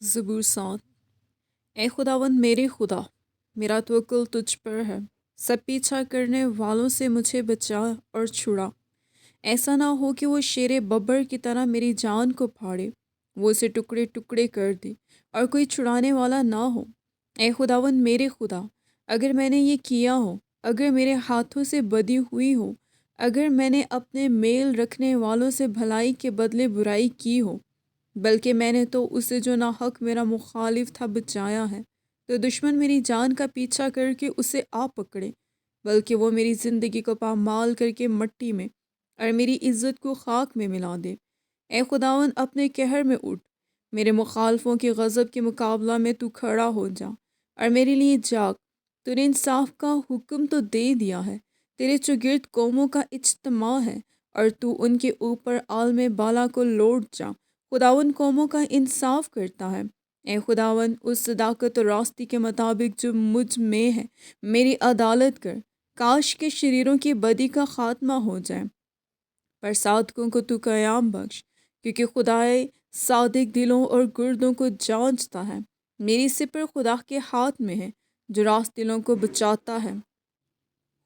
زبور 7۔ اے خداوند میرے خدا، میرا توکل تجھ پر ہے، سب پیچھا کرنے والوں سے مجھے بچا اور چھڑا۔ ایسا نہ ہو کہ وہ شیر ببر کی طرح میری جان کو پھاڑے، وہ اسے ٹکڑے ٹکڑے کر دے اور کوئی چھڑانے والا نہ ہو۔ اے خداوند میرے خدا، اگر میں نے یہ کیا ہو، اگر میرے ہاتھوں سے بدی ہوئی ہو، اگر میں نے اپنے میل رکھنے والوں سے بھلائی کے بدلے برائی کی ہو، بلکہ میں نے تو اسے جو ناحق میرا مخالف تھا بچایا ہے، تو دشمن میری جان کا پیچھا کر کے اسے آ پکڑے، بلکہ وہ میری زندگی کو پامال کر کے مٹی میں اور میری عزت کو خاک میں ملا دے۔ اے خداوند اپنے قہر میں اٹھ، میرے مخالفوں کے غضب کے مقابلہ میں تو کھڑا ہو جا اور میرے لیے جاگ۔ تو نے انصاف کا حکم تو دے دیا ہے، تیرے چگرد قوموں کا اجتماع ہے اور تو ان کے اوپر عالم بالا کو لوٹ جا۔ خداوند قوموں کا انصاف کرتا ہے۔ اے خداوند اس صداقت اور راستی کے مطابق جو مجھ میں ہے میری عدالت کر، کاش کے شریروں کی بدی کا خاتمہ ہو جائے، پر صادقوں کو تو قیام بخش، کیونکہ خدائے صادق دلوں اور گردوں کو جانچتا ہے۔ میری سپر خدا کے ہاتھ میں ہے جو راست دلوں کو بچاتا ہے۔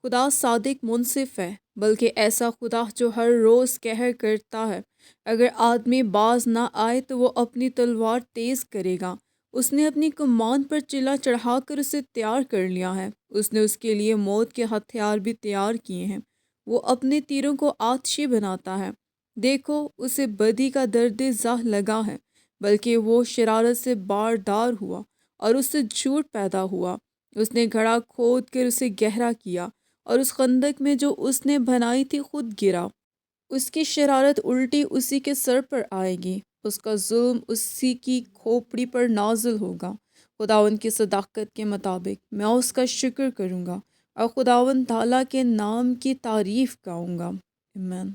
خدا صادق منصف ہے، بلکہ ایسا خدا جو ہر روز قہر کرتا ہے۔ اگر آدمی باز نہ آئے تو وہ اپنی تلوار تیز کرے گا۔ اس نے اپنی کمان پر چلا چڑھا کر اسے تیار کر لیا ہے۔ اس نے اس کے لیے موت کے ہتھیار بھی تیار کیے ہیں۔ وہ اپنے تیروں کو آتشی بناتا ہے۔ دیکھو اسے بدی کا درد زہ لگا ہے، بلکہ وہ شرارت سے باردار ہوا اور اس سے جھوٹ پیدا ہوا۔ اس نے گڑھا کھود کر اسے گہرا کیا اور اس خندق میں جو اس نے بنائی تھی خود گرا۔ اس کی شرارت الٹی اسی کے سر پر آئے گی، اس کا ظلم اسی کی کھوپڑی پر نازل ہوگا۔ خداوند کی صداقت کے مطابق میں اس کا شکر کروں گا اور خداوند تعالیٰ کے نام کی تعریف گاؤں گا۔ آمین۔